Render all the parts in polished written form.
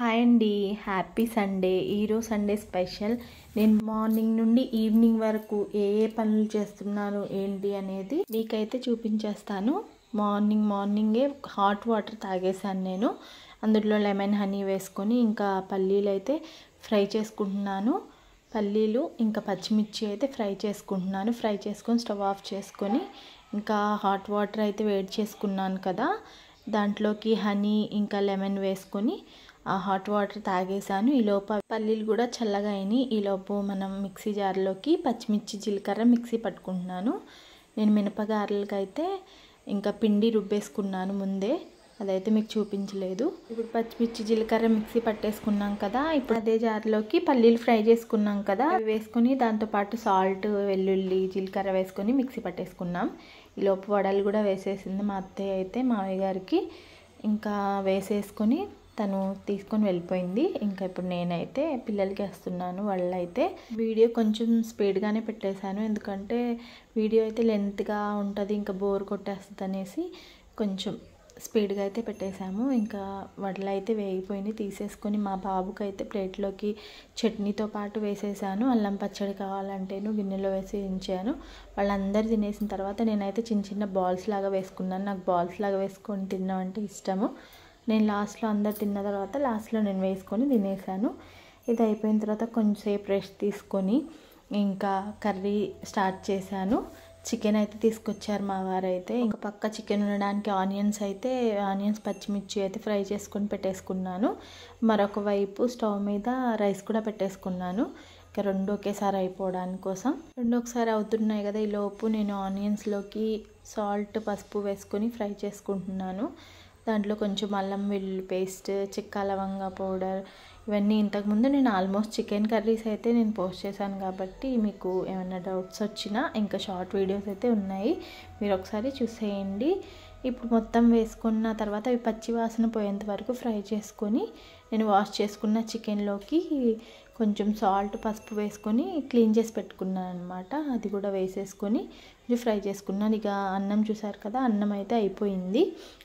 Hi అండి, happy Sunday. ఈరోజు Sunday special. నేను మార్నింగ్ నుండి ఈవినింగ్ వరకు ఏ పనులు చేస్తున్నాను ఏంటి అనేది మీకైతే చూపించేస్తాను. మార్నింగే హాట్ వాటర్ తాగేసాను నేను. అందులో లెమన్ హనీ వేసుకొని ఇంకా పల్లీలు అయితే ఫ్రై చేసుకుంటున్నాను. పల్లీలు ఇంకా పచ్చిమిర్చి అయితే ఫ్రై చేసుకుంటున్నాను. ఫ్రై చేసుకొని స్టవ్ ఆఫ్ చేసుకొని ఇంకా హాట్ వాటర్ అయితే వేడి చేసుకున్నాను కదా, దాంట్లోకి హనీ ఇంకా లెమన్ వేసుకొని ఆ హాట్ వాటర్ తాగేసాను. ఈలోపు పల్లీలు కూడా చల్లగా అయినాయి. ఈలోపు మనం మిక్సీ జార్లోకి పచ్చిమిర్చి జీలకర్ర మిక్సీ పట్టుకుంటున్నాను. నేను మినపగారెలకి అయితే ఇంకా పిండి రుబ్బేసుకున్నాను ముందే, అదైతే మీకు చూపించలేదు. ఇప్పుడు పచ్చిమిర్చి జీలకర్ర మిక్సీ పట్టేసుకున్నాం కదా, ఇప్పుడు అదే జార్లోకి పల్లీలు ఫ్రై చేసుకున్నాం కదా అవి వేసుకొని దాంతోపాటు సాల్ట్, వెల్లుల్లి, జీలకర్ర వేసుకొని మిక్సీ పట్టేసుకున్నాం. ఈలోపు వడలు కూడా వేసేసింది మా అత్తయ్య అయితే మామయ్య గారికి. ఇంకా వేసేసుకొని తను తీసుకొని వెళ్ళిపోయింది. ఇంకా ఇప్పుడు నేనైతే పిల్లలకి వేస్తున్నాను. వాళ్ళైతే వీడియో కొంచెం స్పీడ్గానే పెట్టేశాను, ఎందుకంటే వీడియో అయితే లెంత్గా ఉంటుంది, ఇంకా బోర్ కొట్టేస్తుంది అనేసి కొంచెం స్పీడ్గా అయితే పెట్టేశాము. ఇంకా వడలు అయితే వేగిపోయినాయి. తీసేసుకొని మా బాబుకి అయితే ప్లేట్లోకి చట్నీతో పాటు వేసేసాను. అల్లం పచ్చడి కావాలంటేను గిన్నెలో వేసి ఉంచాను. వాళ్ళందరూ తినేసిన తర్వాత నేనైతే చిన్న చిన్న బాల్స్ లాగా వేసుకున్నాను. నాకు బాల్స్ లాగా వేసుకొని తినడం అంటే ఇష్టము. నేను లాస్ట్లో అందరు తిన్న తర్వాత లాస్ట్లో నేను వేసుకొని తినేసాను. ఇది అయిపోయిన తర్వాత కొంచెంసేపు రెస్ట్ తీసుకొని ఇంకా కర్రీ స్టార్ట్ చేశాను. చికెన్ అయితే తీసుకొచ్చారు మా వారైతే. ఒక పక్క చికెన్ ఉండడానికి ఆనియన్స్ పచ్చిమిర్చి అయితే ఫ్రై చేసుకొని పెట్టేసుకున్నాను. మరొక వైపు స్టవ్ మీద రైస్ కూడా పెట్టేసుకున్నాను. ఇంకా రెండు ఒకేసారి అయిపోవడానికి కోసం. రెండు ఒకసారి అవుతున్నాయి కదా, ఈ లోపు నేను ఆనియన్స్లోకి సాల్ట్, పసుపు వేసుకొని ఫ్రై చేసుకుంటున్నాను. దాంట్లో కొంచెం అల్లం వెల్లుల్లి పేస్ట్, చెక్క లవంగా పౌడర్, ఇవన్నీ ఇంతకుముందు నేను ఆల్మోస్ట్ చికెన్ కర్రీస్ అయితే నేను పోస్ట్ చేశాను కాబట్టి మీకు ఏమైనా డౌట్స్ వచ్చినా ఇంకా షార్ట్ వీడియోస్ అయితే ఉన్నాయి, మీరు ఒకసారి చూసేయండి. ఇప్పుడు మొత్తం వేసుకున్న తర్వాత అవి పచ్చి వాసన పోయేంత వరకు ఫ్రై చేసుకొని నేను వాష్ చేసుకున్న చికెన్లోకి కొంచెం సాల్ట్, పసుపు వేసుకొని క్లీన్ చేసి పెట్టుకున్నాను అనమాట. అది కూడా వేసేసుకొని ఫ్రై చేసుకున్నాను. ఇక అన్నం చూసారు కదా, అన్నం అయితే అయిపోయింది,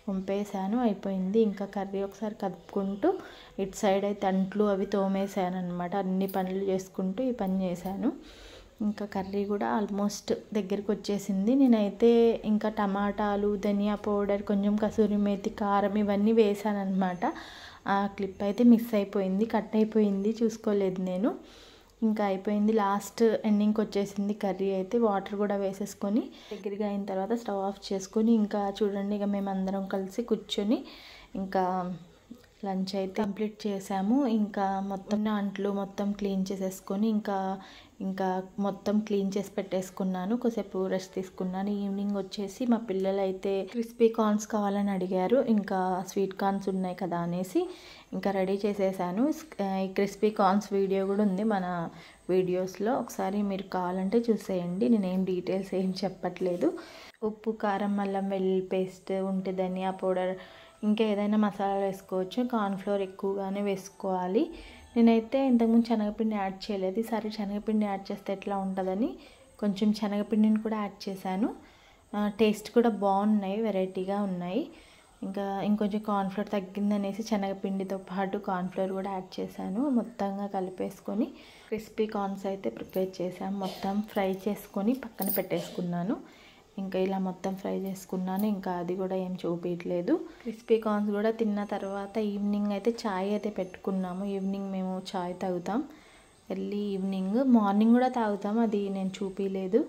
వంపేసాను, అయిపోయింది. ఇంకా కర్రీ ఒకసారి కలుపుకుంటూ ఇటు సైడ్ అయితే అంట్లు అవి తోమేసాను అనమాట. అన్ని పనులు చేసుకుంటూ ఈ పని చేశాను. ఇంకా కర్రీ కూడా ఆల్మోస్ట్ దగ్గరికి వచ్చేసింది. నేనైతే ఇంకా టమాటాలు, ధనియా పౌడర్, కొంచెం కసూరి మేతి, కారం ఇవన్నీ వేసాను అనమాట. ఆ క్లిప్ అయితే మిస్ అయిపోయింది, కట్ అయిపోయింది, చూసుకోలేదు నేను. ఇంకా అయిపోయింది, లాస్ట్ ఎండింగ్కి వచ్చేసింది కర్రీ అయితే. వాటర్ కూడా వేసేసుకొని దగ్గరగా అయిన తర్వాత స్టవ్ ఆఫ్ చేసుకొని ఇంకా చూడండి, ఇక మేమందరం కలిసి కూర్చొని ఇంకా లంచ్ అయితే కంప్లీట్ చేసాము. ఇంకా మొత్తం అంట్లు మొత్తం క్లీన్ చేసేసుకొని ఇంకా మొత్తం క్లీన్ చేసి పెట్టేసుకున్నాను. కొద్దిసేపు రెస్ట్ తీసుకున్నాను. ఈవినింగ్ వచ్చేసి మా పిల్లలు అయితే క్రిస్పీ కార్న్స్ కావాలని అడిగారు. ఇంకా స్వీట్ కార్న్స్ ఉన్నాయి కదా అనేసి ఇంకా రెడీ చేసేసాను. ఈ క్రిస్పీ కార్న్స్ వీడియో కూడా ఉంది మన వీడియోస్లో, ఒకసారి మీరు కావాలంటే చూసేయండి. నేనేం డీటెయిల్స్ ఏం చెప్పట్లేదు. ఉప్పు, కారం, అల్లం వెల్లుల్లి పేస్ట్ ఉంటే ధనియా పౌడర్, ఇంకా ఏదైనా మసాలా వేసుకోవచ్చు. కార్న్ఫ్లోర్ ఎక్కువగానే వేసుకోవాలి. నేనైతే ఇంతకుముందు శనగపిండి యాడ్ చేయలేదు. ఈసారి శనగపిండి యాడ్ చేస్తే ఎట్లా ఉంటుందని కొంచెం శనగపిండిని కూడా యాడ్ చేశాను. టేస్ట్ కూడా బాగున్నాయి, వెరైటీగా ఉన్నాయి. ఇంకా ఇంకొంచెం కార్న్ఫ్లోర్ తగ్గిందనేసి శనగపిండితో పాటు కార్న్ఫ్లోర్ కూడా యాడ్ చేశాను. మొత్తంగా కలిపేసుకొని క్రిస్పీ కార్న్స్ అయితే ప్రిపేర్ చేశాను. మొత్తం ఫ్రై చేసుకొని పక్కన పెట్టేసుకున్నాను. ఇంకా ఇలా మొత్తం ఫ్రై చేసుకున్నాను. ఇంకా అది కూడా ఏం చూపించలేదు. క్రిస్పీ కార్న్స్ కూడా తిన్న తర్వాత ఈవినింగ్ అయితే చాయ్ అయితే పెట్టుకున్నాము. ఈవినింగ్ మేము చాయ్ తాగుతాం ఎర్లీ ఈవినింగ్. మార్నింగ్ కూడా తాగుతాం, అది నేను చూపించలేదు.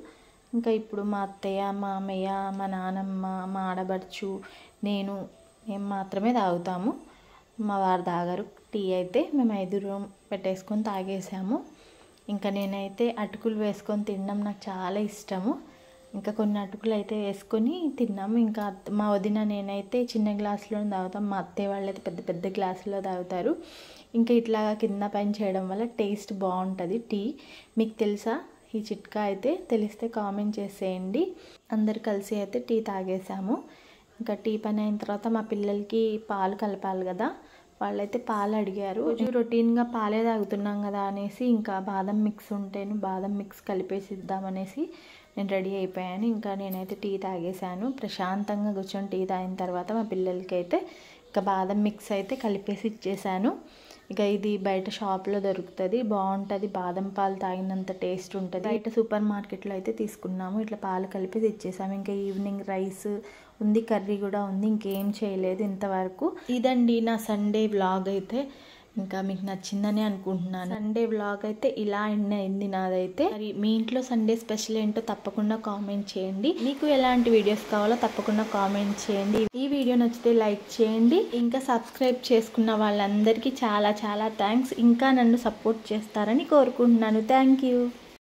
ఇంకా ఇప్పుడు మా అత్తయ్య, మామయ్య, మా నానమ్మ, మా ఆడబడుచు, మేము మాత్రమే తాగుతాము. మా వారు తాగరు టీ అయితే. మేము 5 పెట్టేసుకొని తాగేసాము. ఇంకా నేనైతే అటుకులు వేసుకొని తినడం నాకు చాలా ఇష్టము. ఇంకా కొన్ని అటుకులు అయితే వేసుకొని తిన్నాము. ఇంకా మా వదిన నేనైతే చిన్న గ్లాసులో తాగుతాం, మా అత్తయ్య వాళ్ళు అయితే పెద్ద పెద్ద గ్లాసులో తాగుతారు. ఇంకా ఇట్లా కింద పైన చేయడం వల్ల టేస్ట్ బాగుంటుంది టీ. మీకు తెలుసా ఈ చిట్కా? అయితే తెలిస్తే కామెంట్ చేసేయండి. అందరు కలిసి అయితే టీ తాగేసాము. ఇంకా టీ పని అయిన తర్వాత మా పిల్లలకి పాలు కలపాలి కదా, వాళ్ళైతే పాలు అడిగారు. రొటీన్గా పాలే తాగుతున్నాం కదా అనేసి ఇంకా బాదం మిక్స్ ఉంటేను బాదం మిక్స్ కలిపేసి ఇద్దామనేసి నేను రెడీ అయిపోయాను. ఇంకా నేనైతే టీ తాగేసాను. ప్రశాంతంగా కూర్చొని టీ తాగిన తర్వాత మా పిల్లలకి అయితే ఇంకా బాదం మిక్స్ అయితే కలిపేసి ఇచ్చేసాను. ఇక ఇది బయట షాప్లో దొరుకుతుంది, బాగుంటుంది. బాదం పాలు తాగినంత టేస్ట్ ఉంటుంది. బయట సూపర్ మార్కెట్లో అయితే తీసుకున్నాము. ఇట్లా పాలు కలిపి తెచ్చేసాము. ఇంకా ఈవినింగ్ రైస్ ఉంది, కర్రీ కూడా ఉంది. ఇంకేం చేయలేదు ఇంతవరకు. ఇదండి నా సండే వ్లాగ్ అయితే. ఇంకా మీకు నచ్చిందని అనుకుంటున్నాను. సండే వ్లాగ్ అయితే ఇలా అయింది నాదైతే. మరి మీ ఇంట్లో సండే స్పెషల్ ఏంటో తప్పకుండా కామెంట్ చేయండి. మీకు ఎలాంటి వీడియోస్ కావాలో తప్పకుండా కామెంట్ చేయండి. ఈ వీడియో నచ్చితే లైక్ చేయండి. ఇంకా సబ్స్క్రైబ్ చేసుకున్న వాళ్ళందరికీ చాలా చాలా థ్యాంక్స్. ఇంకా నన్ను సపోర్ట్ చేస్తారని కోరుకుంటున్నాను. Thank you.